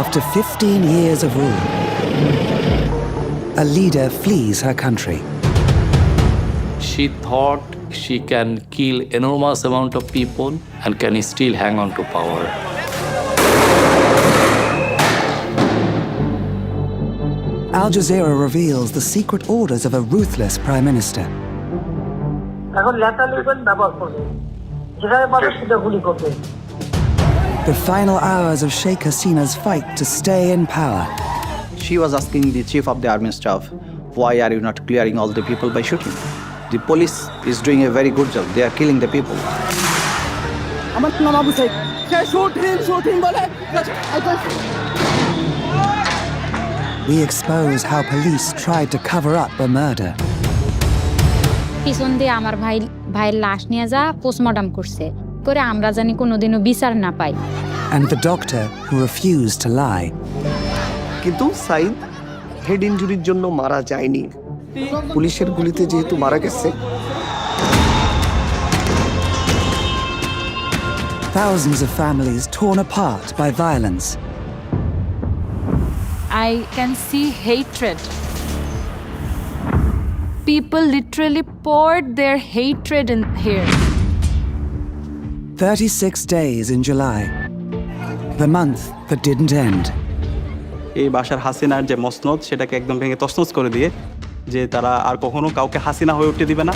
After 15 years of rule, a leader flees her country. She thought she can kill enormous amount of people and can still hang on to power. Al Jazeera reveals the secret orders of a ruthless prime minister. The final hours of Sheikh Hasina's fight to stay in power. She was asking the chief of the army staff, why are you not clearing all the people by shooting? The police is doing a very good job. They are killing the people. We expose how police tried to cover up the murder. পিছন দিয়ে আমার ভাইয়ের লাশ নিয়ে যা post-mortem করছে করে আমরা জানি কোনোদিনও বিচার না পাই। And the doctor who refused to lie. কিন্তু সাইদ হেড ইনজুরির জন্য মারা যায়নি, পুলিশের গুলিতে যেহেতু মারা গেছে। Thousands of families torn apart by violence. I can see hatred. People literally poured their hatred in here. 36 days in July, the month that didn't end. এই বাশার হাসিনার যে মসনদ সেটাকে একদম ভেঙে তছনছ করে দিয়ে যে তারা আর কখনো কাউকে হাসিনা হয়ে উঠতে দিবে না।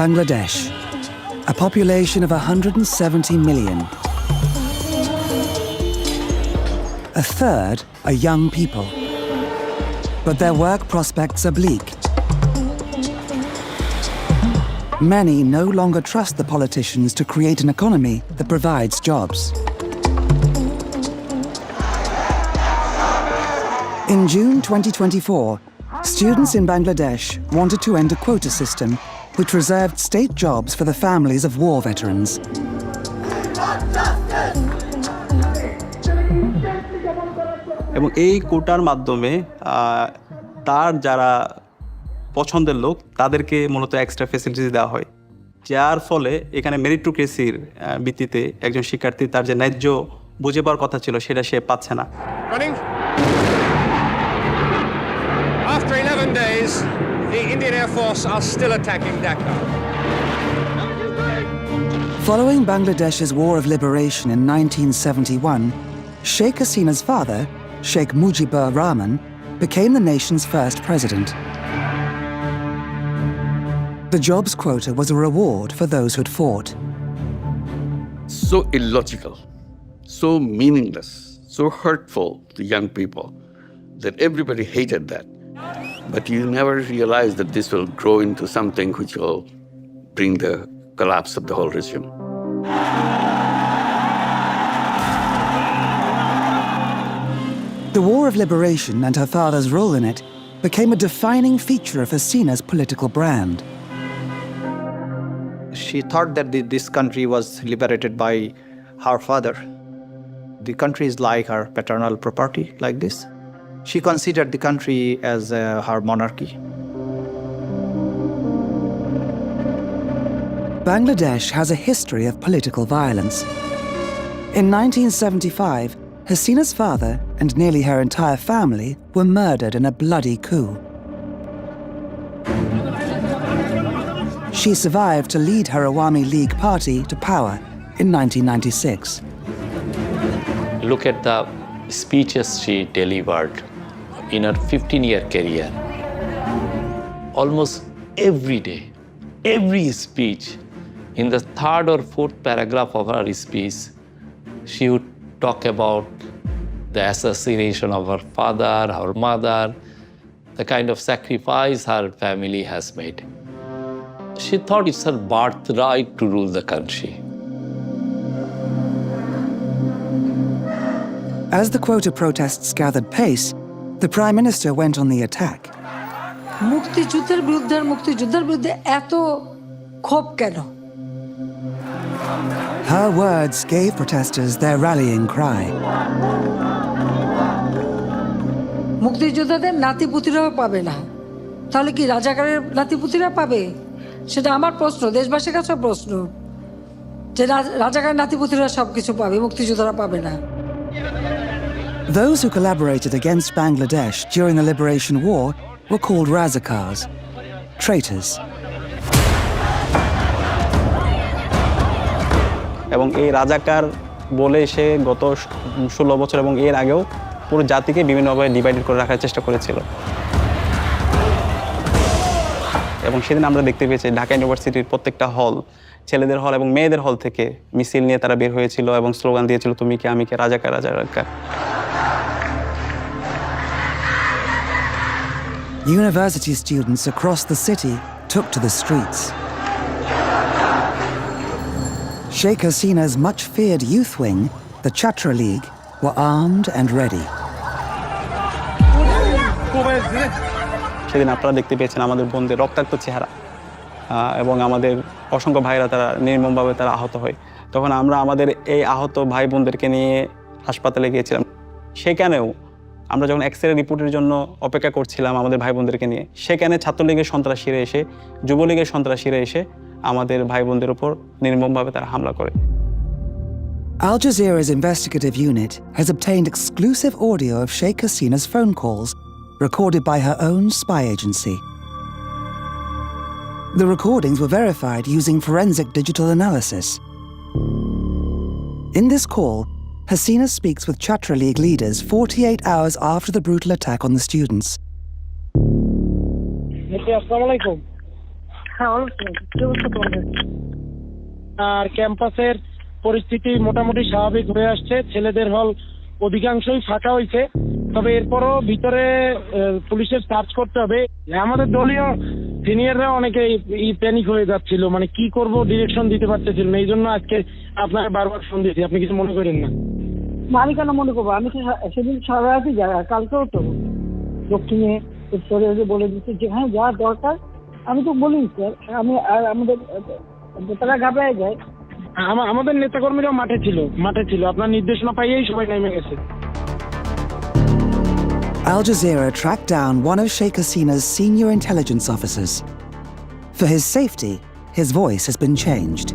Bangladesh, a population of 170 million. A third are young people, but their work prospects are bleak. Many no longer trust the politicians to create an economy that provides jobs. In June 2024, students in Bangladesh wanted to end a quota system which reserved state jobs for the families of war veterans. এবং এই কোটার মাধ্যমে তার যারা পছন্দের লোক তাদেরকে মূলত এক্সট্রা ফ্যাসিলিটিস দেওয়া হয়, যার ফলে এখানে মেরিটোক্রেসির ভিত্তিতে একজন শিক্ষার্থী তার যে ন্যায্য বুঝে পাওয়ার কথা ছিল সেটা সে পাচ্ছে না। After 11 days, the Indian Air Force are still attacking Dhaka. Following Bangladesh's War of Liberation in 1971, Sheikh Hasina's father, Sheikh Mujibur Rahman, became the nation's first president. The jobs quota was a reward for those who'd fought. So illogical, so meaningless, so hurtful to young people that everybody hated that. But you never realize that this will grow into something which will bring the collapse of the whole regime. The War of Liberation and her father's role in it became a defining feature of Hasina's political brand. She thought that this country was liberated by her father. The country is like her paternal property, like this. She considered the country as her monarchy. Bangladesh has a history of political violence. In 1975, Hasina's father and nearly her entire family were murdered in a bloody coup. She survived to lead her Awami League party to power in 1996. Look at the speeches she delivered in her 15-year career. Almost every day, every speech, in the third or fourth paragraph of her speech, she would talk about the assassination of her father, her mother, the kind of sacrifice her family has made. She thought it's her birthright to rule the country. As the quota protests gathered pace, the Prime Minister went on the attack. মুক্তিযুদ্ধের বিরুদ্ধে এত ক্ষোভ কেন? Her words gave protesters their rallying cry. মুক্তিযোদ্ধাদের নাতিপুতিরাও পাবে না, তাহলে কি রাজাকারের নাতিপুতিরা পাবে? সেটা আমার প্রশ্ন, দেশবাসীর কাছে প্রশ্ন, যে রাজাকারের নাতিপুতিরা সবকিছু পাবে, মুক্তিযোদ্ধারা পাবে না। Those who collaborated against Bangladesh during the Liberation War were called Razakars, traitors. এবং এই রাজাকার বলে সে গত 16 বছর এবং এর আগেও পুরো জাতিকে বিভিন্নভাবে ডিভাইডেড করে রাখার চেষ্টা করেছিল। এবং সেদিন আমরা দেখতে পেয়েছি ঢাকা ইউনিভার্সিটির প্রত্যেকটা হল, ছেলেদের হল এবং মেয়েদের হল থেকে মিছিল নিয়ে তারা বের হয়েছিল এবং স্লোগান দিয়েছিল, তুমি কে আমি কে, রাজাকার রাজাকার। University students across the city took to the streets. Sheikh Hasina's much-feared youth wing, the Chhatra League, were armed and ready. সেদিন আপনারা দেখতে পেয়েছেন আমাদের বোনদের রক্তাক্ত চেহারা এবং আমাদের অসংখ্য ভাইরা তারা নির্মমভাবে তারা আহত হয়। তখন আমরা আমাদের এই আহত ভাই বোনদেরকে নিয়ে হাসপাতালে গিয়েছিলাম। সেখানেও আমরা যখন এক্সরে রিপোর্টের জন্য অপেক্ষা করছিলাম আমাদের ভাই বোনদেরকে নিয়ে, সেখানে ছাত্রলীগের সন্ত্রাসীরা এসে, যুবলীগের সন্ত্রাসীরা এসে আমাদের ভাই বোনদের উপর নির্মমভাবে তারা হামলা করে। Al Jazeera's investigative unit has obtained exclusive audio of Sheikh Hasina's phone calls recorded by her own spy agency. The recordings were verified using forensic digital analysis. In this call, Hasina speaks with Chhatra League leaders 48 hours after the brutal attack on the students. আর ক্যাম্পাসের পরিস্থিতি মোটামুটি স্বাভাবিক হয়ে আসছে, ছেলেদের হল অধিকাংশই ফাঁকা হয়েছে, তবে এরপরও ভিতরে পুলিশের সার্চ করতে হবে। আমাদের দলীয় সিনিয়ররা অনেকে প্যানিক হয়ে যাচ্ছিল, মানে কি করব ডিরেকশন দিতে পারতেছিল না, এই জন্য আজকে আপনাকে বারবার ফোন দিয়েছি, আপনি কিছু মনে করেন না। আমি কেন মনে করবো, আমি তো সেদিন সারা রাতই যাই, কালকেও তো দক্ষিণে উত্তরে বলে দিচ্ছি যে হ্যাঁ যা দরকার, আমি তো বলি স্যার, আমি আর আমাদের তারা ঘাবড়ায় যায়। আমাদের নেতাকর্মীরাও মাঠে ছিল, আপনার নির্দেশনা পাইয়েই সবাই নেমে গেছে। Al Jazeera tracked down one of Sheikh Hasina's senior intelligence officers. For his safety, his voice has been changed.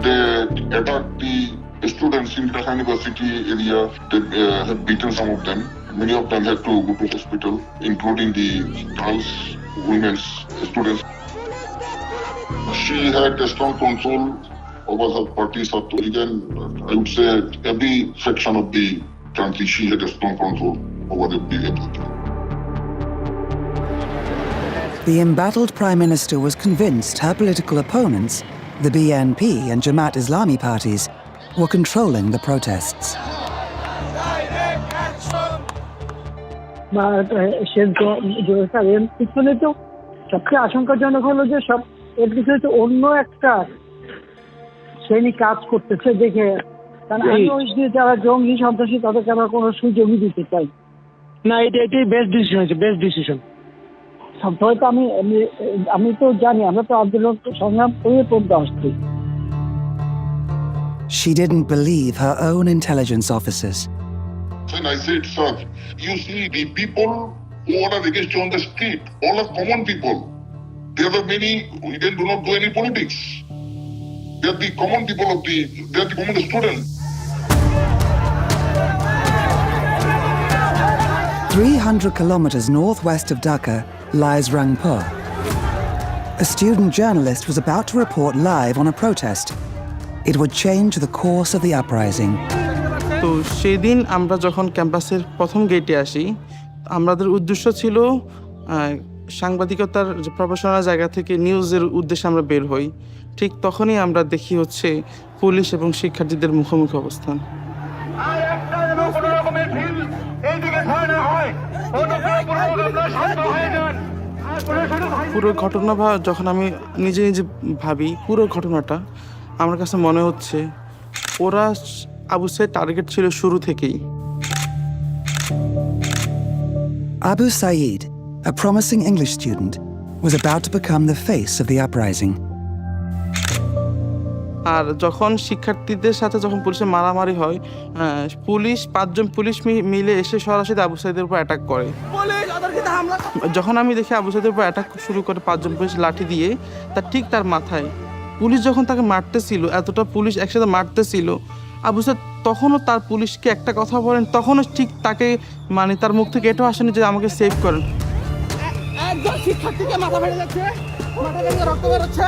They attacked the students in Dhaka University area. They have beaten some of them. Many of them had to go to hospital, including the girls, women's students. She had a strong control over her party. Again, I would say every section of the country, she had a strong control over everything. The embattled Prime Minister was convinced her political opponents, the BNP and Jamaat Islami parties, were controlling the protests. পিছনে তো সবচেয়ে আশঙ্কাজনক হলো যে সব এর পিছনে তো অন্য একটা শ্রেণী কাজ করতেছে দেখে, কারণ আমি ওই যে যারা জঙ্গি সন্ত্রাসী তাদেরকে আমরা কোনো সুযোগই দিতে চাই না। এটাই বেস্ট ডিসিশন হয়েছে, বেস্ট ডিসিশন। সবসময় তো আমি তো জানি, আমরা তো আন্দোলন সংগ্রাম করে পড়তে আসছি। She didn't believe her own intelligence officers. When I said, sir, you see the people who are against you on the street, all are common people. There are many who do not do any politics. They are the common people they are the common students. 300 kilometers northwest of Dhaka lies Rangpur. A student journalist was about to report live on a protest. It would change the course of the uprising. তো সেদিন আমরা যখন ক্যাম্পাসের প্রথম গেটে আসি, আমাদের উদ্দেশ্য ছিল সাংবাদিকতার প্রফেশনাল জায়গা থেকে নিউজের উদ্দেশ্যে আমরা বের হই। ঠিক তখনই আমরা দেখি হচ্ছে পুলিশ এবং শিক্ষার্থীদের মুখোমুখি অবস্থান। পুরো ঘটনা যখন আমি নিজে ভাবি পুরো ঘটনাটা, আমার কাছে মনে হচ্ছে ওরা আবু সাইদ টার্গেট ছিল শুরু থেকেই। Abu Saeed, a promising English student, was about to become the face of the uprising. আর যখন শিক্ষার্থীদের সাথে যখন পুলিশের মারামারি হয়, পুলিশ 5 জন পুলিশ মিলে এসে সরাসরি আবু সাঈদের উপর অ্যাটাক করে। যখন আমি দেখি আবু সাঈদের উপর অ্যাটাক শুরু করে 5 জন পুলিশ লাঠি দিয়ে, তার মাথায় পুলিশ যখন তাকে মারতেছিল, এতটা পুলিশ একসাথে মারতেছিল, আবু সাঈদ তখনও তার পুলিশকে একটা কথা বলেন, তখনও ঠিক তাকে মানে তার মুখ থেকে এটাও আসেনি যে আমাকে সেভ করেন। একজন শিক্ষার্থীকে মাথা ফেটে যাচ্ছে, মাথা থেকে রক্ত বের হচ্ছে।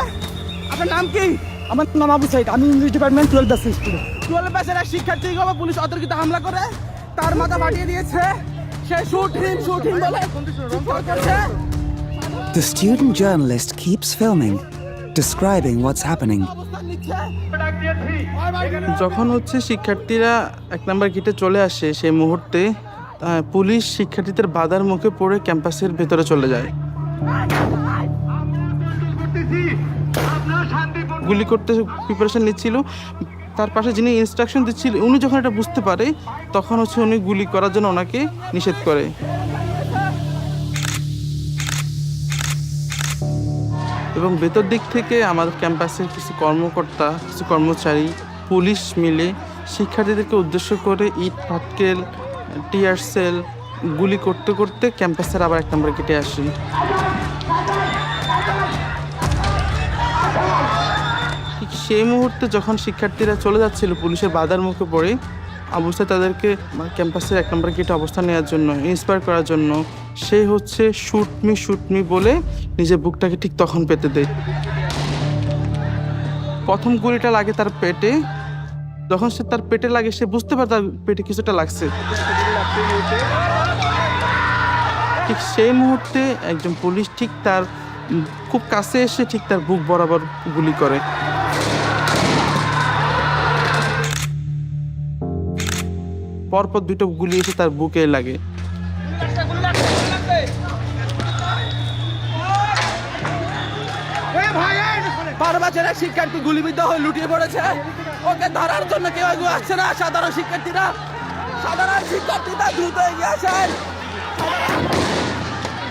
আপনার নাম কি? আমার নাম আবু সাঈদ, আমি ইংলিশ ডিপার্টমেন্ট 12 ব্যাচের স্টুডেন্ট। 12 ব্যাচের এক শিক্ষার্থীকে পুলিশ অতর্কিত হামলা করে তার মাথা ফাটিয়ে দিয়েছে। সে শুট হিম বলে চিৎকার করছে। The student journalist keeps filming, describing what's happening. যখন শিক্ষার্থীরা 1 নম্বর গেটে চলে আসে, সেই মুহূর্তে পুলিশ শিক্ষার্থীদের বাধার মুখে পড়ে ক্যাম্পাসের ভেতরে চলে যায়। গুলি করতে প্রিপারেশন নিচ্ছিল, তার পাশে যিনি ইনস্ট্রাকশন দিচ্ছিল উনি যখন এটা বুঝতে পারে, তখন উনি গুলি করার জন্য ওনাকে নিষেধ করে। এবং ভেতর দিক থেকে আমাদের ক্যাম্পাসের কিছু কর্মকর্তা, কিছু কর্মচারী, পুলিশ মিলে শিক্ষার্থীদেরকে উদ্দেশ্য করে ইট, পাটকেল, টিয়ার সেল গুলি করতে করতে ক্যাম্পাসের আবার 1 নম্বর গেটে আসে। ঠিক সেই মুহূর্তে যখন শিক্ষার্থীরা চলে যাচ্ছিল পুলিশের বাধার মুখে পড়ে, আবু সাঈদ তাদেরকে ক্যাম্পাসের 1 নম্বর গেটে অবস্থান নেওয়ার জন্য, ইন্সপায়ার করার জন্য সে শুট মি বলে নিজের বুকটাকে ঠিক তখন পেতে দেয়। প্রথম গুলিটা লাগে তার পেটে। যখন সে তার পেটে লাগে, সে বুঝতে পারে তার পেটে কিছুটা লাগছে। ঠিক সেই মুহূর্তে একজন পুলিশ ঠিক তার খুব কাছে এসে ঠিক তার বুক বরাবর গুলি করে। পরপর 2টা গুলি এসে তার বুকে লাগে। শিক্ষার্থী গুলিবিদ্ধ হয়ে লুটিয়ে পড়েছে, ওকে ধরার জন্য কেউ আসছে না। সাধারণ শিক্ষার্থীরা দ্রুত এগিয়ে আসেন।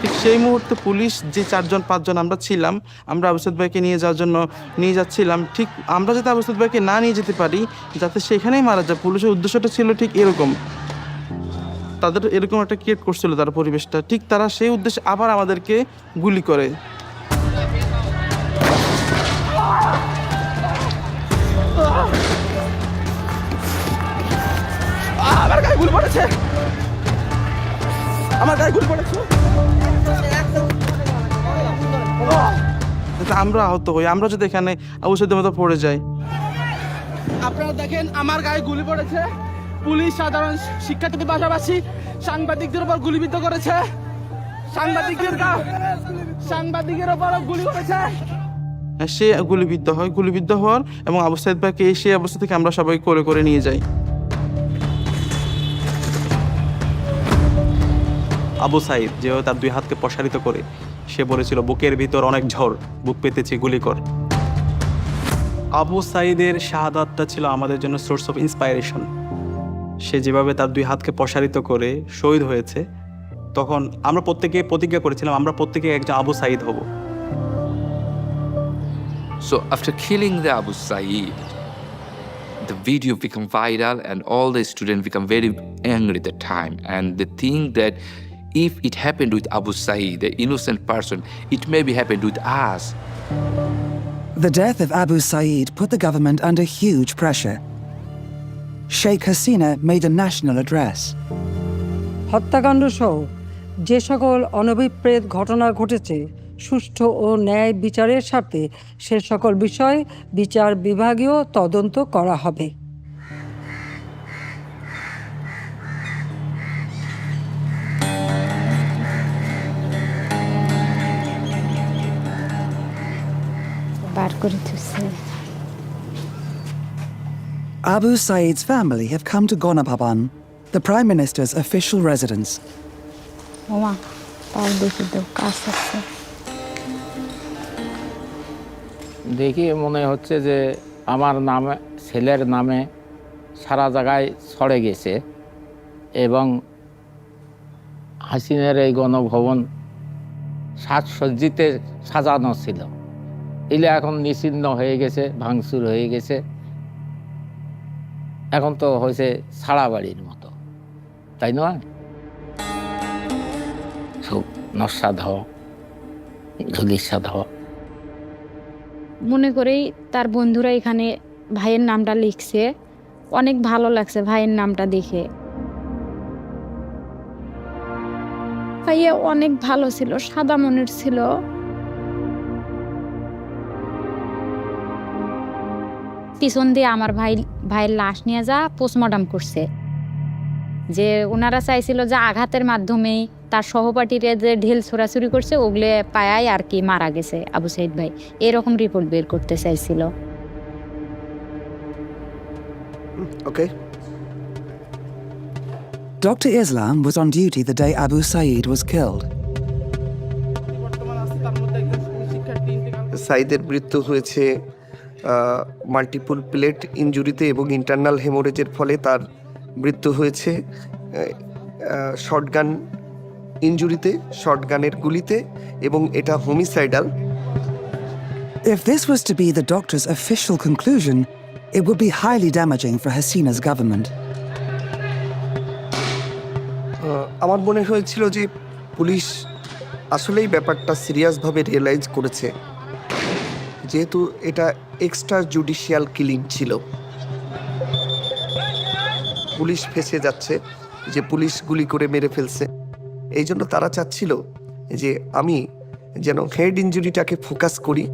ঠিক সেই মুহূর্তে পুলিশ যে 4-5 জন আমরা ছিলাম, আমরা আবু সাঈদ ভাইকে নিয়ে যাচ্ছিলাম। ঠিক আমরা যাতে আবু সাঈদ ভাইকে না নিয়ে যেতে পারি, যাতে সেখানেই মারা যায়, পুলিশের উদ্দেশ্যটা ছিল ঠিক এরকম। তাদের এরকম একটা ক্রিয়েট করছিল তার পরিবেশটা। ঠিক তারা সেই উদ্দেশ্যে আবার আমাদেরকে গুলি করে। আমার গায়ে গুলি পড়েছে, আমার গায়ে গুলি পড়েছে। আমরা আহত হই, আমরা যদি এখানে আবু সাঈদের মতো পড়ে যাই। আপনারা দেখেন আমার গায়ে গুলি পড়েছে। পুলিশ সাধারণ শিক্ষার্থীদের পাশাপাশি সাংবাদিকদের উপর গুলিবিদ্ধ করেছে। সাংবাদিকের উপর গুলি করেছে। সে গুলিবিদ্ধ হওয়ার এবং আবু সাঈদ ভাইকে সেই অবস্থা থেকে আমরা সবাই করে নিয়ে যাই। আবু সাঈদ যেও তার 2 হাতকে প্রসারিত করে সে বলেছিল, বুকের ভিতর অনেক ঝড়, বুক পেতেছি, গুলি কর। আবু সাঈদের শাহাদাতটা ছিল আমাদের জন্য সোর্স অফ ইন্সপায়ারেশন। সে যেভাবে তার 2 হাতকে প্রসারিত করে শহীদ হয়েছে, তখন আমরা প্রত্যেকে প্রতিজ্ঞা করেছিলাম আমরা প্রত্যেকে একজন আবু সাঈদ হব। So after killing the Abu Saeed, the video became viral and all the students become very angry at the time, and they think that if it happened with Abu Saeed, the innocent person, it may be happened with us. The death of Abu Saeed put the government under huge pressure. Sheikh Hasina made a national address. হত্যাকাণ্ড সহ যে সকল অনভিপ্রেত ঘটনা ঘটেছে, সুষ্ঠু ও ন্যায় বিচারের স্বার্থে সে সকল বিষয় বিচার বিভাগীয় তদন্ত করা হবে। Abu Saeed's family have come to Gonabhaban, the Prime Minister's official residence. দেখি মনে হচ্ছে যে আমার নামে, ছেলের নামে সারা জায়গায় ছড়ে গেছে এবং হাসিনের এই গণভবন সাজসজ্জিতে সাজানো ছিল এগুলো এখন নিশ্চিহ্ন হয়ে গেছে, ভাঙচুর হয়ে গেছে, এখন তো হয়েছে ছাড়া বাড়ির মতো, তাই নয়? সব নস্বাদ, ধুলিস্বাদ। মনে করেই তার বন্ধুরা এখানে ভাইয়ের নামটা লিখছে, অনেক ভালো লাগছে ভাইয়ের নামটা দেখে। ভাইয়া অনেক ভালো ছিল, সাদা মনের ছিল। পিছন দিয়ে আমার ভাইয়ের লাশ নিয়ে যা পোস্টমর্টম করছে। যে ওনারা চাইছিল যে আঘাতের মাধ্যমেই তার সহপাঠীরা যে ঢিল ছোড়াছুরি করছে ওগুলো পায়াই আর কি মারা গেছে আবু সাইদ ভাই, এরকম রিপোর্ট বের করতে চাইছিল। Okay. Dr. Islam was on duty the day Abu Saeed was killed. সাইদের মৃত্যু হয়েছে মাল্টিপল প্লেট ইনজুরিতে এবং ইন্টারনাল হেমোরেজের ফলে তার মৃত্যু হয়েছে শর্টগান ইনজুরিতে, শর্টগানের গুলিতে, এবং এটা homicidal. If this was to be the doctor's official conclusion, it would be highly damaging for Hasina's government. আমার মনে হয়েছিল যে পুলিশ আসলেই ব্যাপারটা সিরিয়াসভাবে রিয়েলাইজ করেছে, যেহেতু এটা এক্সট্রা জুডিশিয়াল কিলিং ছিল। পুলিশ ফেঁসে যাচ্ছে যে পুলিশ গুলি করে মেরে ফেলছে, এই জন্য তারা চাচ্ছিল যে আমি যেন হেড ইনজুরিটাকে ফোকাস করি।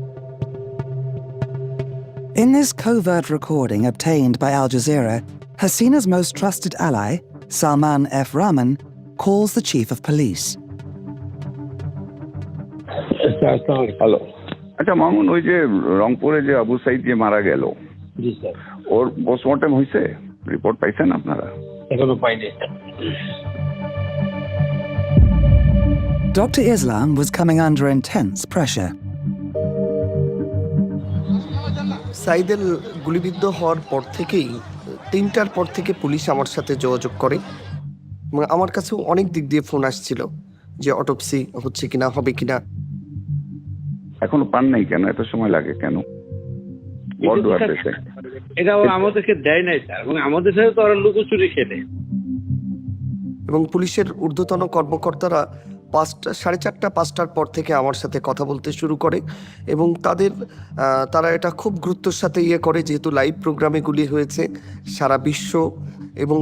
In this covert recording obtained by Al Jazeera, Hasina's most trusted ally, Salman F. Rahman, calls the chief of police. Hello, আচ্ছা মামুন, ওই যে রংপুরে যে আবু সাইদ যে মারা গেল, ওর পোস্টমর্টম হয়েছে? রিপোর্ট পাইছেন আপনারা? এখনো পাইনি। Dr. Islam was coming under intense pressure. সাইদের গুলিবিদ্ধ হওয়ার পর থেকেই 3টার পর থেকে পুলিশ আমার সাথে যোগাযোগ করে। আমার কাছেও অনেক দিক দিয়ে ফোন আসছিল যে অটোপসি হচ্ছে কিনা, হবে কিনা। এখনো পান নাই কেন? এত সময় লাগে কেন? এটা আমাদেরকে দেয় নাই স্যার, এবং আমাদের সাথে তো ওরা লুকোচুরি খেলে। এবং পুলিশের ঊর্ধ্বতন কর্মকর্তারা 4:30 5টার পর থেকে আমার সাথে কথা বলতে শুরু করে, এবং তারা এটা খুব গুরুত্বের সাথে করে, যেহেতু লাইভ প্রোগ্রামে গুলি হয়েছে সারা বিশ্ব, এবং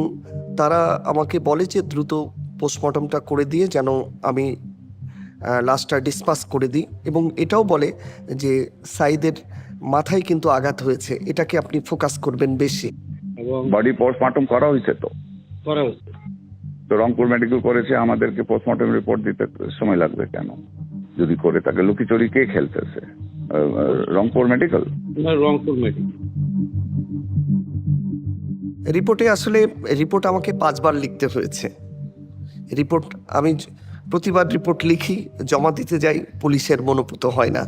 তারা আমাকে বলে যে দ্রুত পোস্টমর্টমটা করে দিয়ে যেন আমি লাশটা ডিসপাস করে দিই, এবং এটাও বলে যে সাইদের মাথায় কিন্তু আঘাত হয়েছে, এটাকে আপনি ফোকাস করবেন বেশি। বডি পোস্টমর্টম করা হয়েছে তো? করা হয়েছে তো, রংপুর মেডিকেল করেছে, আমাদেরকে পোস্টমর্টম রিপোর্ট দিতে সময় লাগবে কেন? যদি করে থাকে লুকিচুরি কে খেলতেছে? Rangpur medical? Rangpur medical report আমাকে 5 বার লিখতে হয়েছে। আমি প্রতিবার রিপোর্ট লিখি, জমা দিতে যাই, পুলিশের মনোপুত হয় না।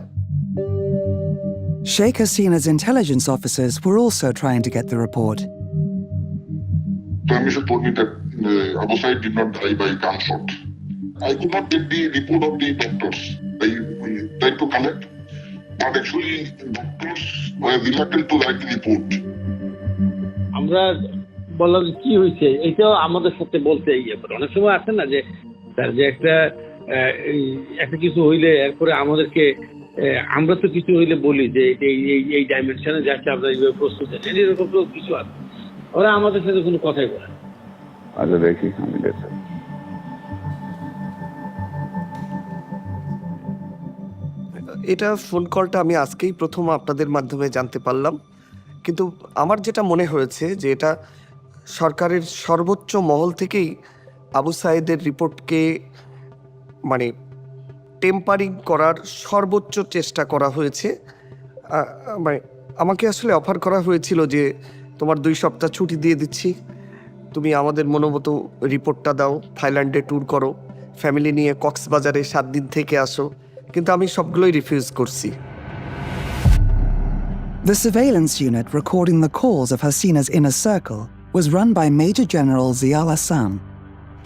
Sheikh Hasina's intelligence officers were also trying to get the report. The commission told me that Abu Said did not die by gunshot. I could not get the report of the doctors. I tried to collect, but actually doctors were reluctant to write the report. আমরা বললাম কি হয়েছে, এটাও আমাদের সাথে বলতে অনেক সময় আসে না যে তার যে একটা কিছু হইলে এরপরে আমাদেরকে, আমরা তো কিছু হইলে বলি যে এই ডাইমেনশনে যাচ্ছে, আমরা এইভাবে প্রস্তুত আছি, এরকম তো কিছু আছে, ওরা আমাদের সাথে কোনো কথাই বলে না। আচ্ছা দেখি, আমি দেখি। এটা ফোন কলটা আমি আজকেই প্রথম আপনাদের মাধ্যমে জানতে পারলাম, কিন্তু আমার যেটা মনে হয়েছে যে এটা সরকারের সর্বোচ্চ মহল থেকেই আবু সাইদের রিপোর্টকে মানে টেম্পারিং করার সর্বোচ্চ চেষ্টা করা হয়েছে। মানে আমাকে আসলে অফার করা হয়েছিল যে তোমার 2 সপ্তাহ ছুটি দিয়ে দিচ্ছি, তুমি আমাদের মনোমতো রিপোর্টটা দাও, থাইল্যান্ডে ট্যুর করো, ফ্যামিলি নিয়ে কক্সবাজারে 7 দিন থেকে আসো, কিন্তু আমি সবগুলোই রিফিউজ করছি। The surveillance unit recording the calls of Hasina's inner circle was run by Major General Zial Hassan.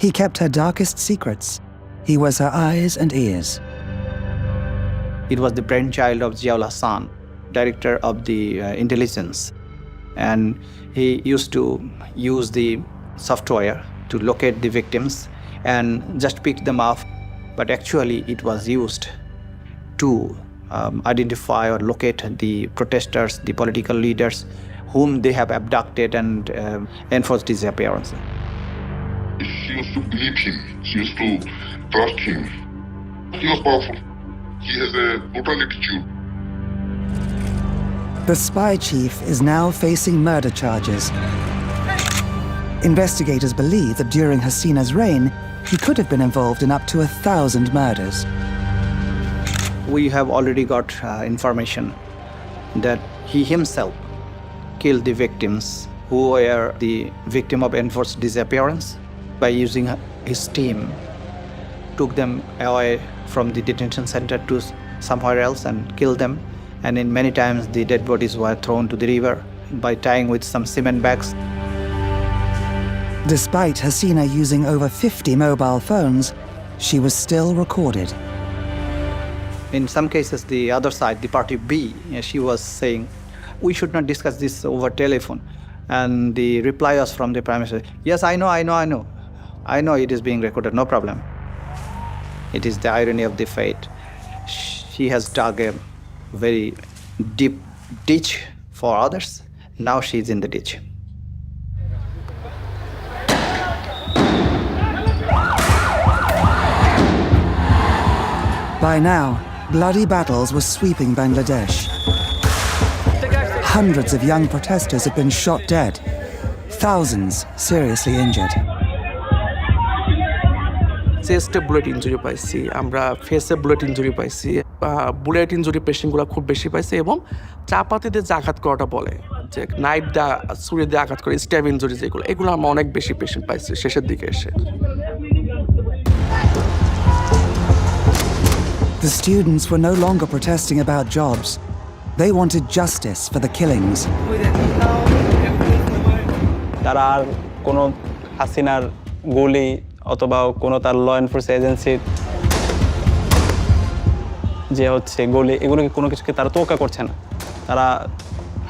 He kept her darkest secrets. He was her eyes and ears. It was the brainchild of July Hassan, director of the intelligence. And he used to use the software to locate the victims and just pick them up. But actually, it was used to identify or locate the protesters, the political leaders, whom they have abducted and enforced disappearance. She used to believe him. She used to trust him. He was powerful. He has a total attitude. The spy chief is now facing murder charges. Investigators believe that during Hasina's reign, he could have been involved in up to 1,000 murders. We have already got information that he himself killed the victims who were the victim of enforced disappearance by using his team, took them away from the detention center to somewhere else and killed them. And in many times the dead bodies were thrown to the river by tying with some cement bags. Despite Hasina using over 50 mobile phones, she was still recorded. In some cases, the other side, the party B, she was saying, we should not discuss this over telephone. And the reply was from the Prime Minister, yes, I know it is being recorded, no problem. It is the irony of the fate. She has dug a very deep ditch for others. Now she's in the ditch. By now, bloody battles were sweeping Bangladesh. Hundreds of young protesters had been shot dead, thousands seriously injured. চেস্টে bullet injury পাইছি, আমরা ফেসে bullet injury পাইছি, bullet injury পেশেন্টগুলো খুব বেশি পাইছে এবং চাপাতি দিয়ে যে আঘাত করাটা বলে যে নাইফ দিয়ে ছুরি দিয়ে আঘাত করে স্ট্যাব ইঞ্জুরি এগুলো আমরা অনেক বেশি পেশেন্ট পাইছি শেষের দিকে এসে। The students were no longer protesting about jobs. They wanted justice for the killings. তারা আর কোনো হাসিনার গুলি অথবা কোনো তার ল এনফোর্সমেন্ট এজেন্সির যে হচ্ছে গুলি এগুলোকে কোনো কিছুকে তারা তোয়াক্কা করছে না। তারা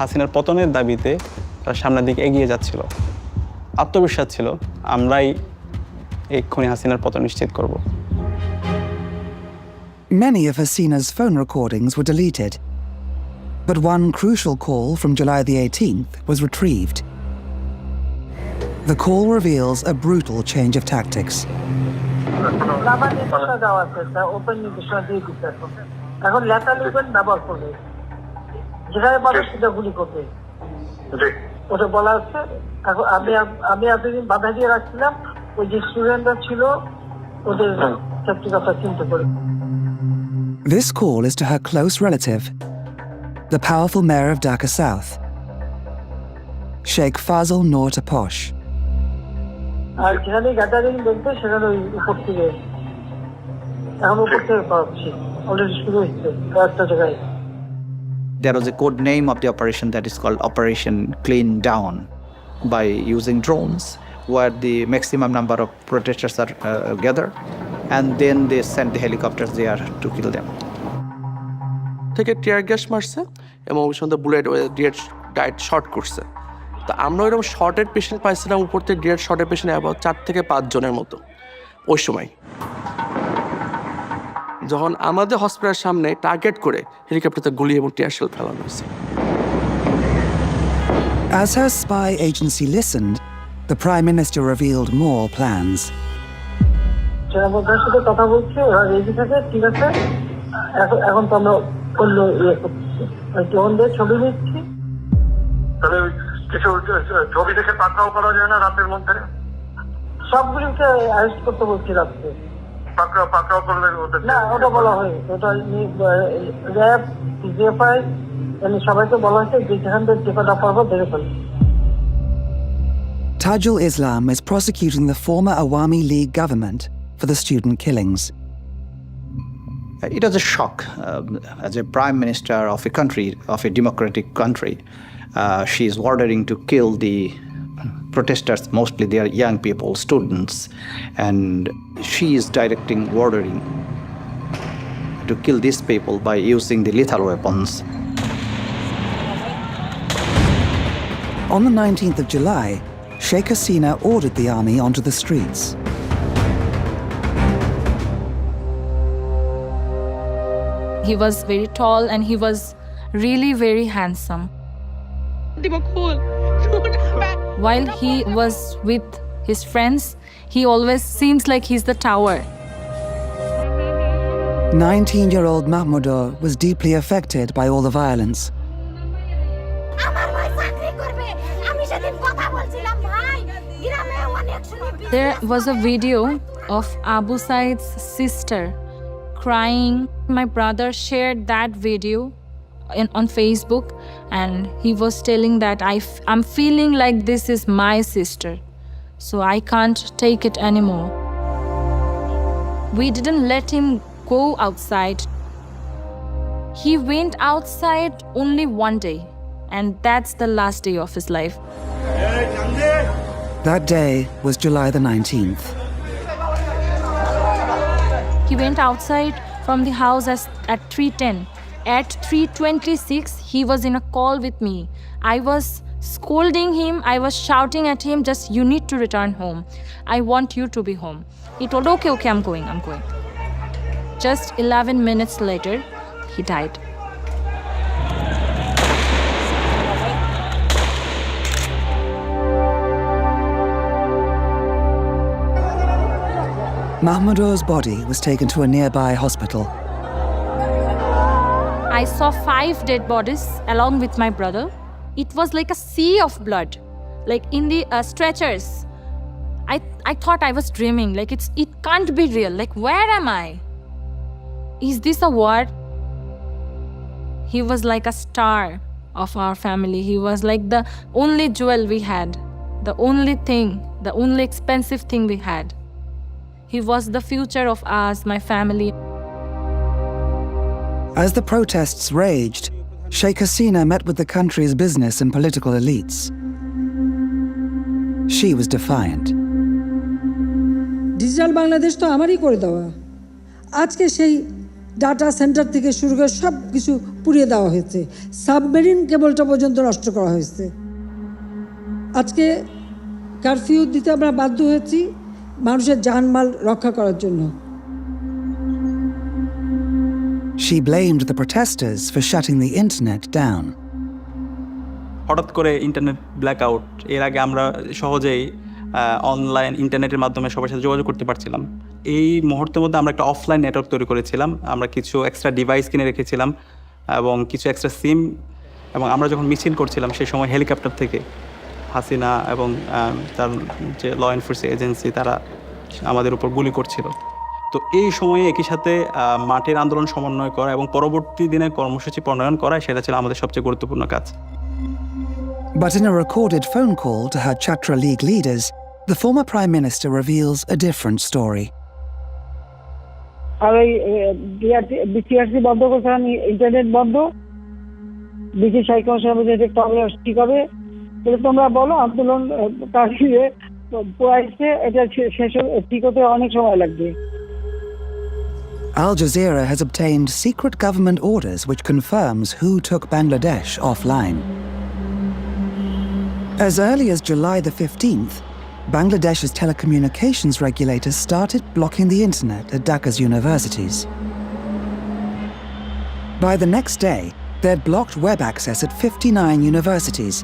হাসিনার পতনের দাবিতে তারা সামনের দিকে এগিয়ে যাচ্ছিল। আত্মবিশ্বাস ছিল আমরাই এক্ষুনি হাসিনার পতন নিশ্চিত করব। Many of Hasina's phone recordings were deleted, but one crucial call from July the 18th was retrieved. The call reveals a brutal change of tactics. This call is to her close relative, the powerful mayor of Dhaka South, Sheikh Fazl Noor Taposh. There was a code name of the operation that is called Operation Clean Down by using drones where the maximum number of protesters are gathered and then they send the helicopters there to kill them. থেকে tear gas মারছে এবং ওই সঙ্গে bullet direct short করছে। তো আমরা ওইরকম শর্টের patient পাইছিলাম উপর থেকে ডিরেক্ট শর্টের পেশেন্ট অ্যাবাউট 4 থেকে 5 জনের মতো ওই সময়। যখন আমাদের হসপিটালের সামনে টার্গেট করে হেলিকপ্টারতে গুলি এবং টিয়ার শেল ফেলানো হয়েছে। As her spy agency listened, the Prime Minister revealed more plans. কথা বলছি ওরা রেডি থাকে, ঠিক আছে, এখন তো আমরা অন্য ছবি নিচ্ছি। তাহলে কিছু ছবি দেখে পাকড়াও করা যায় না রাতের মধ্যে? সবগুলিকে অ্যারেস্ট করতে বলছি রাত্রে। পাকড়াও করলে না, ওটা বলা হয়নি, ওটা র্যাব জিএফআই সবাইকে বলা হয়েছে যে যেখান থেকে যে কটা পারবো দেখে ফেলবে। Tajul Islam is prosecuting the former Awami League government for the student killings. It was a shock. As a prime minister of a country, of a democratic country, she is ordering to kill the protesters, mostly they are young people, students, and she is ordering to kill these people by using the lethal weapons. On the 19th of July, Sheikh Hasina ordered the army onto the streets. He was very tall and he was really very handsome. While he was with his friends, he always seems like he's the tower. 19-year-old Mahmoudou was deeply affected by all the violence. There was a video of Abu Said's sister crying. My brother shared that video on Facebook, and he was telling that I'm feeling like this is my sister, so I can't take it anymore. We didn't let him go outside. He went outside only one day, and that's the last day of his life. That day was July the 19th. He went outside from the house at 3:10. At 3:26, he was in a call with me. I was scolding him, I was shouting at him, just you need to return home. I want you to be home. He told, okay, I'm going. Just 11 minutes later, he died. Mahmoudou's body was taken to a nearby hospital. I saw 5 dead bodies along with my brother. It was like a sea of blood, like in the stretchers. I thought I was dreaming, like it can't be real. Like, where am I? Is this a war? He was like a star of our family. He was like the only jewel we had, the only thing, the only expensive thing we had. He was the future of us, my family. As the protests raged, Sheikh Hasina met with the country's business and political elites. She was defiant. Digital Bangladesh তো আমারই করে দেওয়া। আজকে সেই data centre থেকে শুরু করে সব কিছু পুড়িয়ে দেওয়া হয়েছে, সাবমেরিন কেবলটা পর্যন্ত নষ্ট করা হয়েছে। আজকে কারফিউ দিতে আমরা বাধ্য হয়েছি মানুষের জানমাল রক্ষা করার জন্য। She blamed the protesters for shutting the internet down. হঠাৎ করে ইন্টারনেট ব্ল্যাকআউট, এর আগে আমরা সহজেই অনলাইন ইন্টারনেটের মাধ্যমে সবার সাথে যোগাযোগ করতে পারছিলাম। এই মুহূর্তের মধ্যে আমরা একটা অফলাইন নেটওয়ার্ক তৈরি করেছিলাম। আমরা কিছু এক্সট্রা ডিভাইস কিনে রেখেছিলাম এবং কিছু এক্সট্রা সিম, এবং আমরা যখন মিছিল করছিলাম সেই সময় হেলিকপ্টার থেকে হাসিনা এবং তার যে ল এনফোর্সিং এজেন্সি তারা আমাদের উপর গুলি করছিল। তো এই সময়ে একই সাথে মাঠের আন্দোলন সমন্বয় করা এবং পরবর্তী দিনে কর্মসূচি প্রণয়ন করা, সেটা ছিল আমাদের সবচেয়ে গুরুত্বপূর্ণ কাজ। But in a recorded phone call to her Chatra League leaders, the former Prime Minister reveals a different story. আর ওই বিসিআরসি বন্ধ করছে, ইন্টারনেট বন্ধ, বিসি সাইকেল ঠিক হবে, তোমরা বলো আন্দোলন কাটিয়ে পোয়াইছে, এটা শেষ ঠিক হতে অনেক সময় লাগবে। Al Jazeera has obtained secret government orders which confirms who took Bangladesh offline. As early as July the 15th, Bangladesh's telecommunications regulators started blocking the internet at Dhaka's universities. By the next day, they'd blocked web access at 59 universities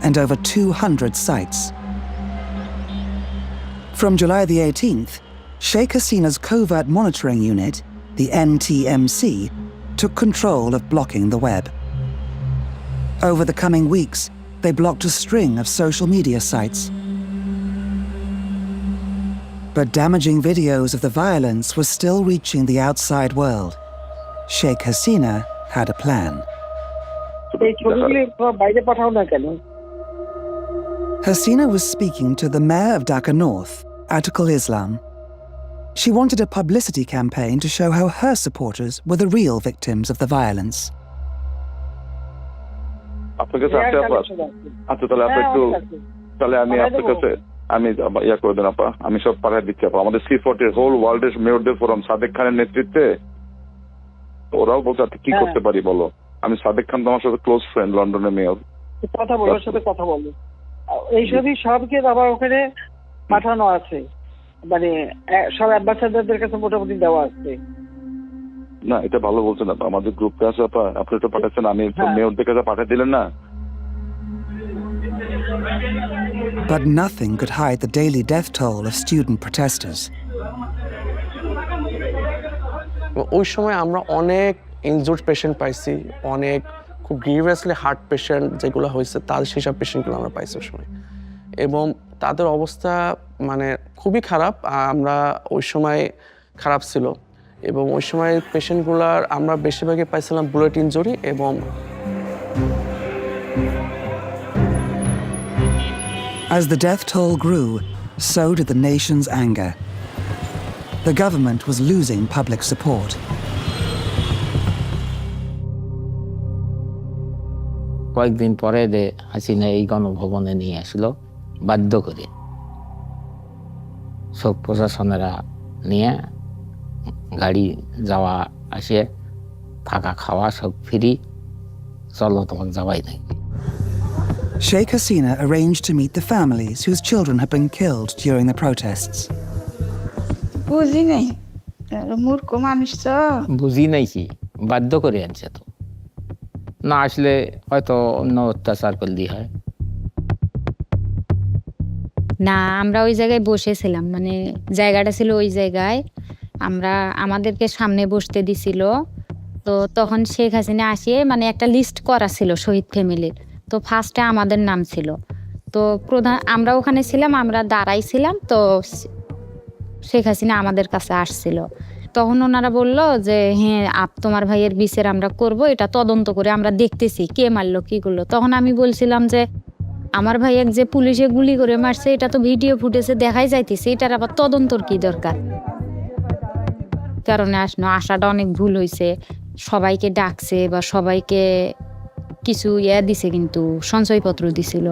and over 200 sites. From July the 18th, Sheikh Hasina's covert monitoring unit, the NTMC, took control of blocking the web. Over the coming weeks, they blocked a string of social media sites. But damaging videos of the violence were still reaching the outside world. Sheikh Hasina had a plan. Hasina was speaking to the mayor of Dhaka North, Atikul Islam. She wanted a publicity campaign to show how her supporters were the real victims of the violence. আপনাকে আসতে আপা, আচ্ছা তাহলে আপনি একটু, তাহলে আমি আপনার কাছে আমি ইয়া করে দেন আপা, আমি সব পাঠিয়ে দিচ্ছি আপা। আমাদের C40 হোল ওয়ার্ল্ডের মেয়রদের ফোরাম সাদেক খানের নেতৃত্বে ওরাও বলছে আচ্ছা কি করতে পারি বলো। আমি সাদেক খান তোমার সাথে ক্লোজ ফ্রেন্ড, লন্ডনের মেয়র। কথা বলো, ওর সাথে কথা বলো। এইসবই সবকে আবার ওখানে পাঠানো আছে, মানে সব অ্যাম্বাসাডারদের কাছে মোটামুটি দেওয়া আছে। না এটা ভালো বলছেন আপা, আমাদের গ্রুপে আছে আপা, আপনি তো পাঠাচ্ছেন, আমি মেয়রদের কাছে পাঠিয়ে দিলেন না। But nothing could hide the daily death toll of student protesters. ওই সময় আমরা অনেক ইনজুর্ড পেশেন্ট পাইছি, অনেক খুব গ্রিভিয়াসলি হার্ট পেশেন্ট যেগুলো হয়েছে তাদের সেসব পেশেন্টগুলো আমরা পাইছি ওই সময়, এবং তাদের অবস্থা মানে খুবই খারাপ। আমরা ওই সময় খারাপ ছিল, এবং ওই সময় পেশেন্টগুলার আমরা বেশিরভাগই পাইছিলাম বুলেট ইনজুরি এবং As the death toll grew, so did the nation's anger. The government was losing public support. কয়েকদিন পরে হাসিনা এই গণভবনে নিয়ে আসলো বাধ্য করে, সব প্রশাসনেরা নিয়ে গাড়ি যাওয়া আসে, থাকা খাওয়া সব ফ্রি, চলো তোমার যাওয়াই নাই। Sheikh Hasina arranged to meet the families whose children had been killed during the protests. বুঝি নাই, মূর্খ মানুষ তো। বুঝি নাই কি, বাধ্য করে আনছে তো, না আসলে হয়তো অন্য অত্যাচার করলেই হয়। না, আমরা ওই জায়গায় বসেছিলাম, মানে জায়গাটা ছিল ওই জায়গায়, আমাদেরকে সামনে বসতে দিছিল। তো তখন শেখ হাসিনা আসিয়ে মানে একটা লিস্ট করা ছিল শহীদ ফ্যামিলির, তো ফার্স্টে আমাদের নাম ছিল। তো আমরা ওখানে ছিলাম, আমরা দাঁড়াইছিলাম, তো শেখ হাসিনা আমাদের কাছে আসছিল। তখন ওনারা বলল যে হ্যাঁ তোমার ভাইয়ের বিচার আমরা করব, এটা তদন্ত করে আমরা দেখতেছি কে মারলো কি করলো। তখন আমি বলছিলাম যে আমার ভাইয়ের যে পুলিশে গুলি করে মারছে এটা তো ভিডিও ফুটেজে দেখাই যাইতেছে, এটার আবার তদন্তর কি দরকার। কারণে আসাটা অনেক ভুল হয়েছে, সবাইকে ডাকছে বা সবাইকে কিছু দিছে, কিন্তু সঞ্চয়পত্র দিছিল।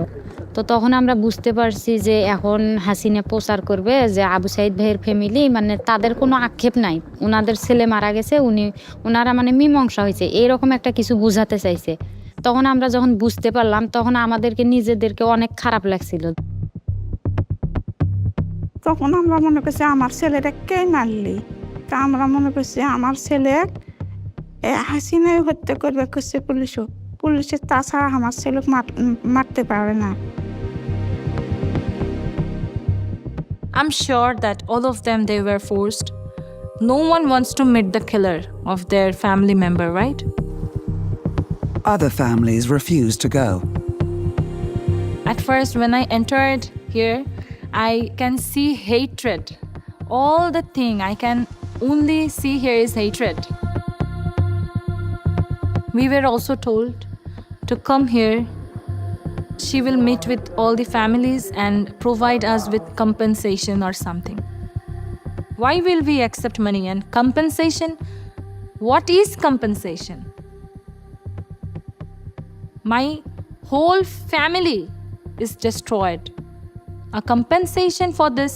তো তখন আমরা বুঝতে পারছি যে এখন হাসিনা প্রচার করবে যে আবু সাইদ ভাইয়ের ফ্যামিলি মানে তাদের কোনো আক্ষেপ নাই, ওনাদের ছেলে মারা গেছে, ওনারা মানে মীমাংসা হয়েছে, এরকম একটা কিছু বুঝাতে চাইছে। তখন আমরা যখন বুঝতে পারলাম তখন আমাদেরকে নিজেদেরকে অনেক খারাপ লাগছিল। তখন আমরা মনে করছি আমার ছেলেটা কে মারলি, তা আমরা মনে করছি আমার ছেলে হাসিনাই হত্যা করবে করছে পুলিশের, তাছাড়া আমার ছেলে মারতে পারে না। I'm sure that all of them, they were forced. No one wants to meet the killer of their family member, right? Other families refused to go. At first, when I entered here, I can see hatred. All the thing I can only see here is hatred. We were also told to come here. She will meet with all the families and provide us with compensation or something. Why will we accept money and compensation? What is compensation? My whole family is destroyed. A compensation for this?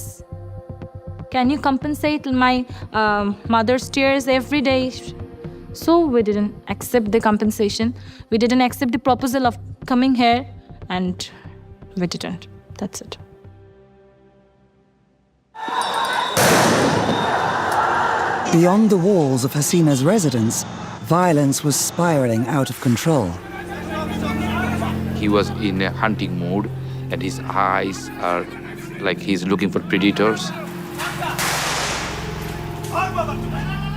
Can you compensate my mother's tears every day? So we didn't accept the compensation. We didn't accept the proposal of coming here, and we didn't. That's it. Beyond the walls of Hasina's residence, violence was spiraling out of control. He was in a hunting mood, and his eyes are like he's looking for predators.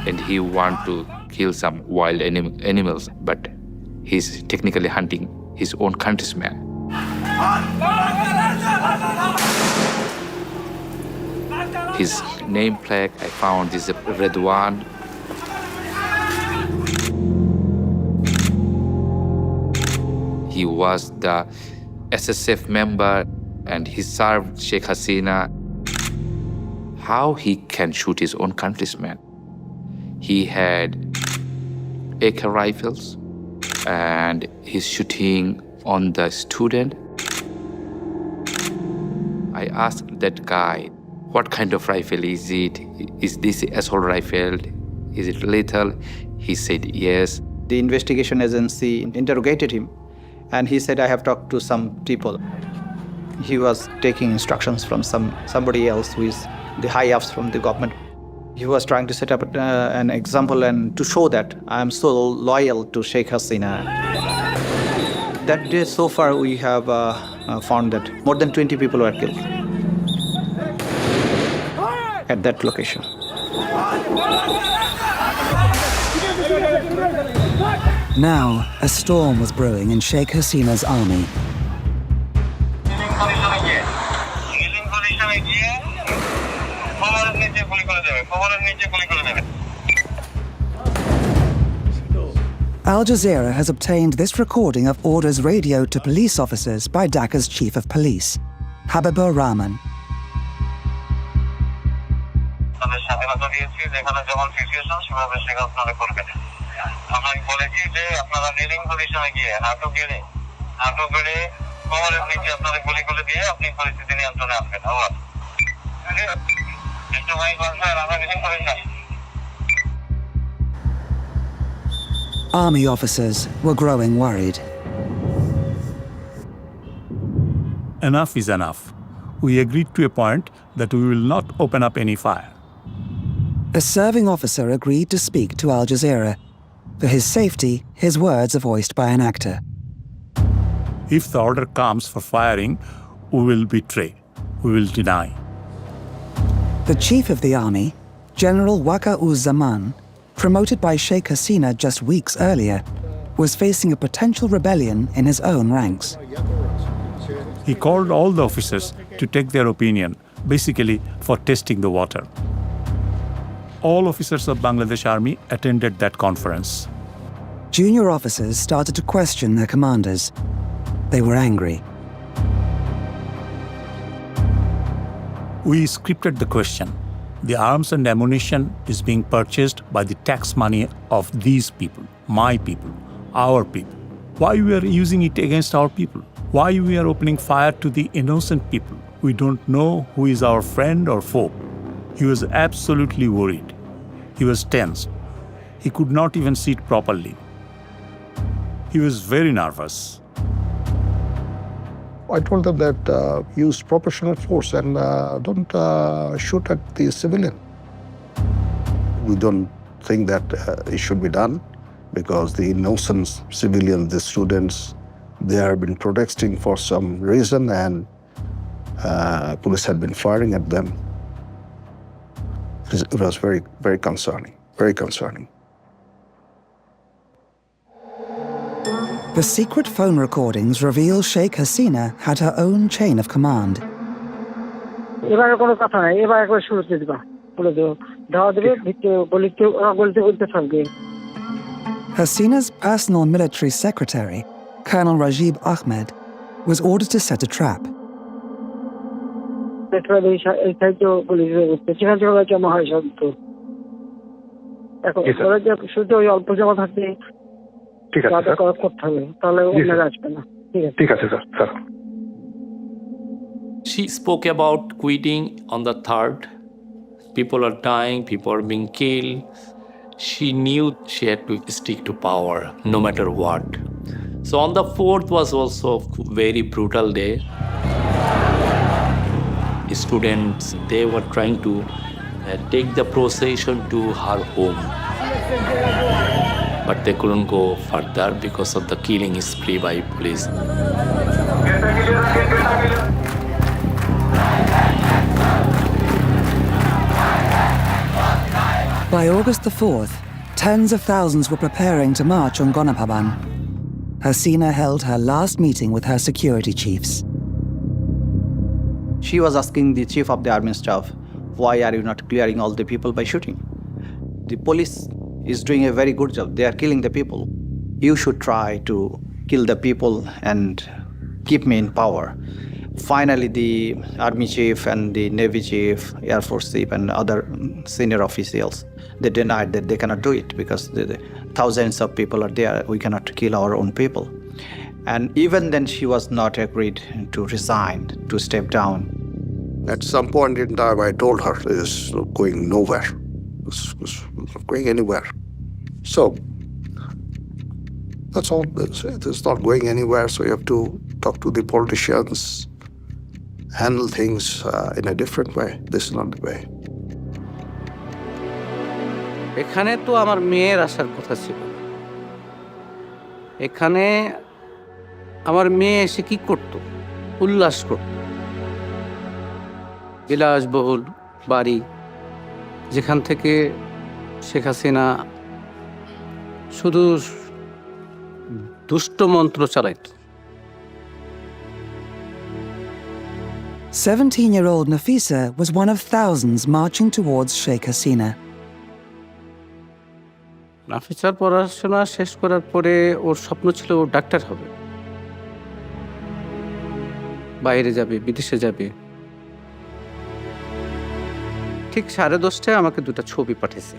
And he wants to kill some wild animals, but he's technically hunting his own countrymen. His name plaque I found is a red one. He was the SSF member and he served Sheikh Hasina. How he can shoot his own countrymen? He had AK rifles and he's shooting on the student. I asked that guy, what kind of rifle is it? Is this assault rifle? Is it lethal? He said yes. The investigation agency interrogated him, and he said, I have talked to some people. He was taking instructions from somebody else who is the high-ups from the government. He was trying to set up an example and to show that I am so loyal to Sheikh Hasina. That day, so far, we have found that more than 20 people were killed at that location. Now, a storm was brewing in Sheikh Hasina's army. Al Jazeera has obtained this recording of orders radioed to police officers by Dhaka's chief of police, Habibur Rahman. Army officers were growing worried. Enough is enough. We agreed to a point that we will not open up any fire. A serving officer agreed to speak to Al Jazeera. For his safety, his words are voiced by an actor. If the order comes for firing, we will betray. We will deny. The chief of the army, General Waka-uz-Zaman, promoted by Sheikh Hasina just weeks earlier, was facing a potential rebellion in his own ranks. He called all the officers to take their opinion, basically for testing the water. All officers of Bangladesh Army attended that conference. Junior officers started to question their commanders. They were angry. We scripted the question. The arms and ammunition is being purchased by the tax money of these people, my people, our people. Why we are using it against our people? Why we are opening fire to the innocent people? We don't know who is our friend or foe. He was absolutely worried. He was tense. He could not even sit properly. He was very nervous. I told them that use proportional force and don't shoot at the civilian. We don't think that it should be done because the innocent civilians, the students, they have been protesting for some reason and police had been firing at them. It was very, very concerning, very concerning. The secret phone recordings reveal Sheikh Hasina had her own chain of command. এবারে কোনো কথা নাই, এবার একবার শুরুতে দিবা, বলে দেবো, ধাওয়া দেবে, বলতে থাকবে। Hasina's personal military secretary, Colonel Rajib Ahmed, was ordered to set a trap. এই সাহায্য পুলিশ সেখান থেকে জমা হয় সব তো। এখন শুধু ওই অল্প জমা থাকতে করতে হবে, তাহলে ওনারা আসবে না। ঠিক আছে sir. She spoke about quitting on the 3rd. People are dying, people are being killed. She knew she had to stick to power, no matter what. So on the 4th was also a very brutal day. Students, they were trying to take the procession to her home. But they couldn't go further because of the killing spree by police. By August the 4th, tens of thousands were preparing to march on Gonaphaban. Hasina held her last meeting with her security chiefs. She was asking the chief of the army staff, why are you not clearing all the people by shooting? The police is doing a very good job. They are killing the people. You should try to kill the people and keep me in power. Finally, the army chief and the navy chief, air force chief and other senior officials, they denied that they cannot do it because the thousands of people are there. We cannot kill our own people. And even then, she was not agreed to resign, to step down. At some point in time, I told her it's going nowhere. It's not going anywhere. So that's all. It's not going anywhere. So you have to talk to the politicians, handle things in a different way. This is not the way. এখানে তো আমার মেয়ের আসার কথা ছিল। এখানে আমার মেয়ে এসে কি করত? উল্লাস করত। বিলাসবহুল বাড়ি, যেখান থেকে শেখ হাসিনা শুধু দুষ্ট মন্ত্র চালাইত। 17-year-old Nafisa was one of thousands marching towards Sheikh Hasina. নাফিসার পড়াশোনা শেষ করার পরে ওর স্বপ্ন ছিল ও ডাক্তার হবে, বাইরে যাবে, বিদেশে যাবে। ঠিক 10:30টায় আমাকে দুটো ছবি পাঠিয়েছে।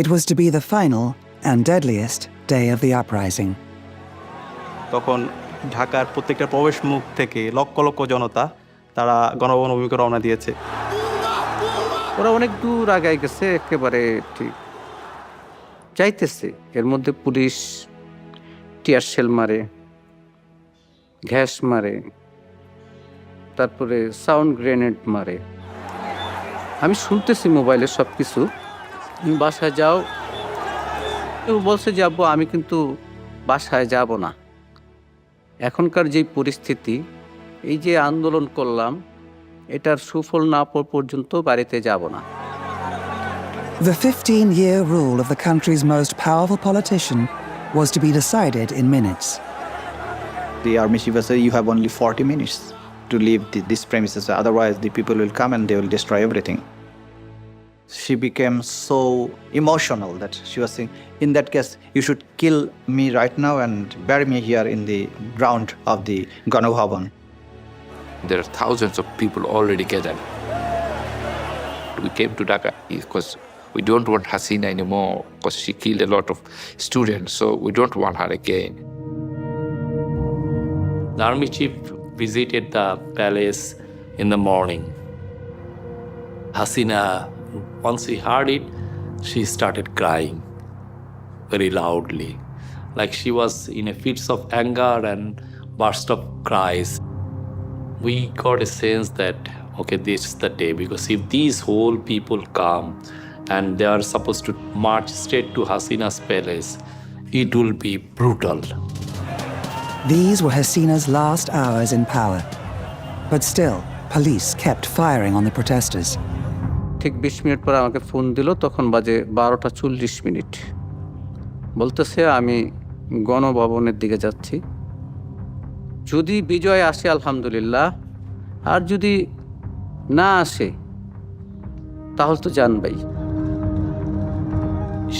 It was to be the final and deadliest day of the uprising. তখন ঢাকার প্রত্যেকটা প্রবেশ মুখ থেকে লক্ষ লক্ষ জনতা তারা গণভবন অভিমুখে রওনা দিয়েছে। ওরা অনেক দূর আগায় গেছে, একেবারে ঠিক যাইতেছে। এর মধ্যে পুলিশ টিয়ার শেল মারে, গ্যাস মারে, তারপরে সাউন্ড গ্রেনেড মারে। আমি শুনতেছি মোবাইলে সব কিছু। বাসায় যাও, কেউ বলছে যে আব্বু আমি কিন্তু বাসায় যাব না। এখনকার যে পরিস্থিতি, এই যে আন্দোলন করলাম, এটার সুফল না পাওয়া পর্যন্ত বাড়িতে যাব না। The 15-year rule of the country's most powerful politician was to be decided in minutes. The army chief said, you have only 40 minutes to leave this premises, otherwise the people will come and they will destroy everything. She became so emotional that she was saying, in that case, you should kill me right now and bury me here in the ground of the Ganabhavan. There are thousands of people already gathered. We came to Dhaka because we don't want Hasina anymore because she killed a lot of students, so we don't want her again. The army chief visited the palace in the morning. Hasina, once she heard it, she started crying very loudly, like she was in a fits of anger and burst of cries. We got a sense that, okay, this is the day, because if these whole people come and they are supposed to march straight to Hasina's palace, it will be brutal. These were Hasina's last hours in power. But still, police kept firing on the protesters. ঠিক 20 minute পর আমাকে phone দিল, তখন বাজে 12:40। বলতেছে আমি গণভবনের দিকে যাচ্ছি, যদি বিজয় আসে আলহামদুলিল্লাহ, আর যদি না আসে তাহলে তো জানবাই।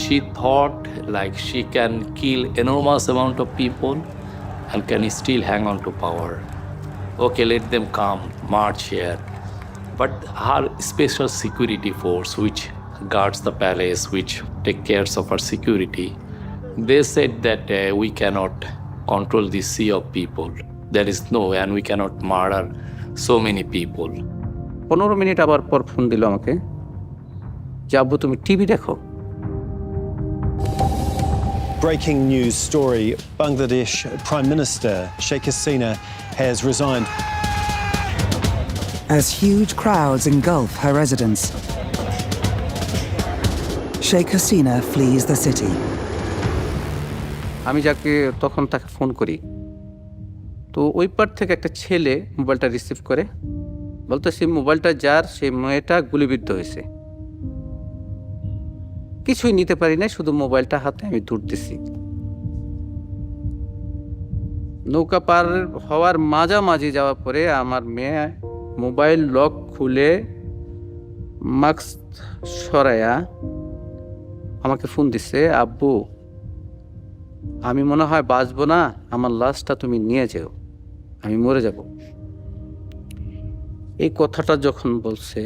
She thought like she can kill enormous amount of people and can still hang on to power. Okay, let them come, march here. But her special security force, which guards the palace, which take care of her security, they said that we cannot control this sea of people. There is no way, and we cannot murder so many people. 15 minute আবার পর phone দিল আমাকে, যে আব্বু তুমি TV দেখো। Breaking news story, Bangladesh Prime Minister Sheikh Hasina has resigned. As huge crowds engulf her residence, Sheikh Hasina flees the city. আমি যাকে তখন তাকে ফোন করি, তো ওই পার থেকে একটা ছেলে মোবাইলটা রিসিভ করে বলতেছে মোবাইলটা যার, সেই মেয়েটা গুলিবিদ্ধ হয়েছে। কিছুই নিতে পারি না, শুধু মোবাইলটা হাতে আমি দৌড়তেছি। নৌকা পার হওয়ার মাঝামাঝি যাওয়ার পরে আমার মেয়ে মোবাইল লক খুলে মাস্ক সরাইয়া আমাকে ফোন দিছে, আব্বু আমি মনে হয় বাঁচবো না, আমার লাশটা তুমি নিয়ে যাও, আমি মরে যাব। এই কথাটা যখন বলছে,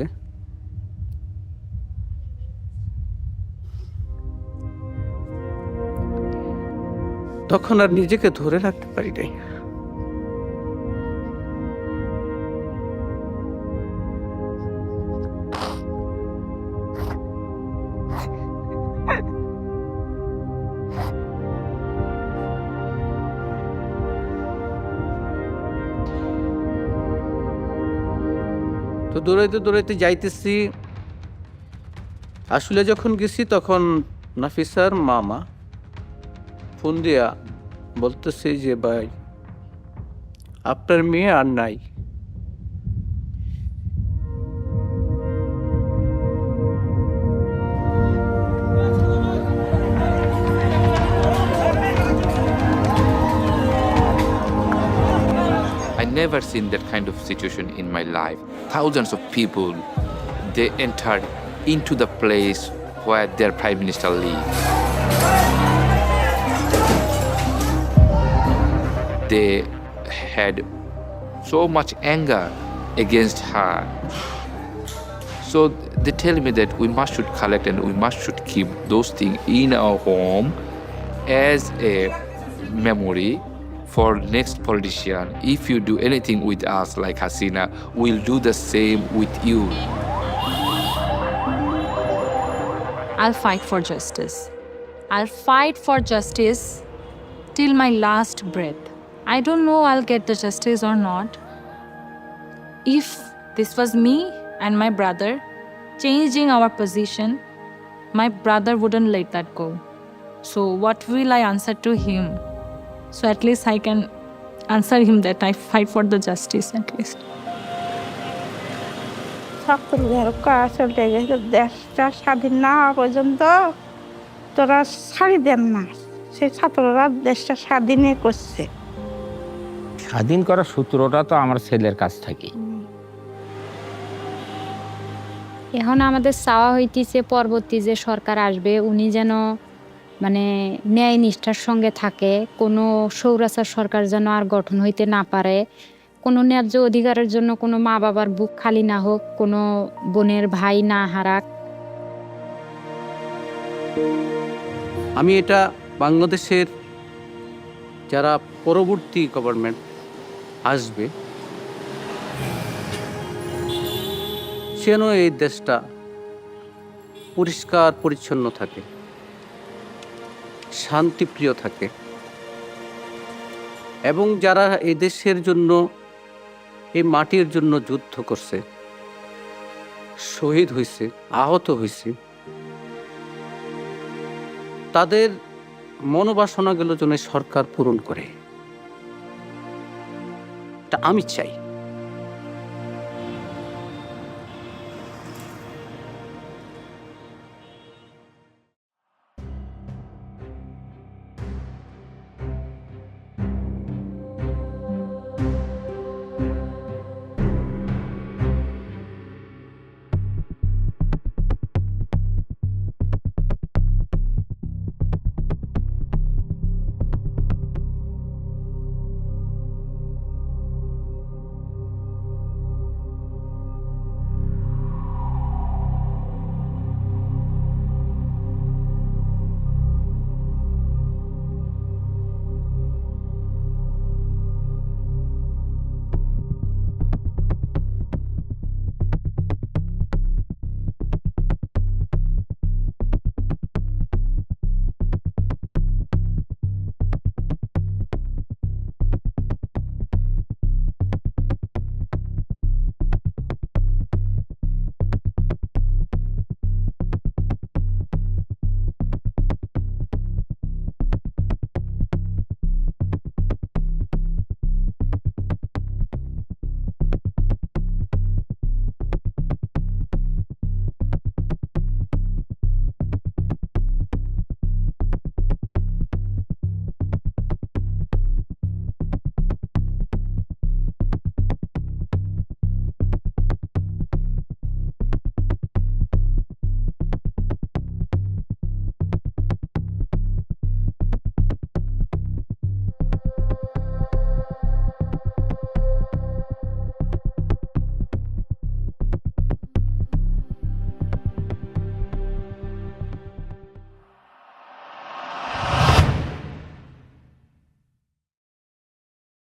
তখন আর নিজেকে ধরে রাখতে পারি নাই। তো দৌড়াইতে দৌড়াইতে যাইতেছি, আসলে যখন গেছি তখন নাফিসার মামা ফোন দিয়া বলতেছে যে ভাই আপনার মেয়ে আর নাই। I never seen that kind of situation in my life. Thousands of people, they entered into the place where their prime minister lives. They had so much anger against her. So they tell me that we must should collect and we must should keep those things in our home as a memory for next politician. If you do anything with us like Hasina, we'll do the same with you. I'll fight for justice. I'll fight for justice till my last breath. I don't know I'll get the justice or not. If this was me and my brother changing our position, my brother wouldn't let that go. So what will I answer to him? So at least I can answer him that I fight for the justice at least. ছাত্রদের চলে গেছে, দেশটা স্বাধীন না হওয়া পর্যন্ত তোরা ছাড়ি দেন না। সেই ছাত্ররা দেশটা স্বাধীনই করছে। স্বাধীন করার সূত্রটা তো আমার ছেলের কাছ থেকে। এখন আমাদের চাওয়া হইতেছে পরবর্তী যে সরকার আসবে উনি যেন মানে ন্যায় নিষ্ঠার সঙ্গে থাকে, কোনো স্বৈরাচার সরকার যেন আর গঠন হইতে না পারে, কোনো ন্যায্য অধিকারের জন্য কোনো মা বাবার বুক খালি না হোক, কোনো বোনের ভাই না হারাক। আমি এটা বাংলাদেশের যারা পরবর্তী গভর্নমেন্ট আসবে যেন এই দেশটা পরিষ্কার পরিচ্ছন্ন থাকে, শান্তিপ্রিয় থাকে, এবং যারা এই দেশের জন্য এই মাটির জন্য যুদ্ধ করছে, শহীদ হয়েছে, আহত হয়েছে, তাদের মনোবাসনাগুলো যেন সরকার পূরণ করে, এটা আমি চাই।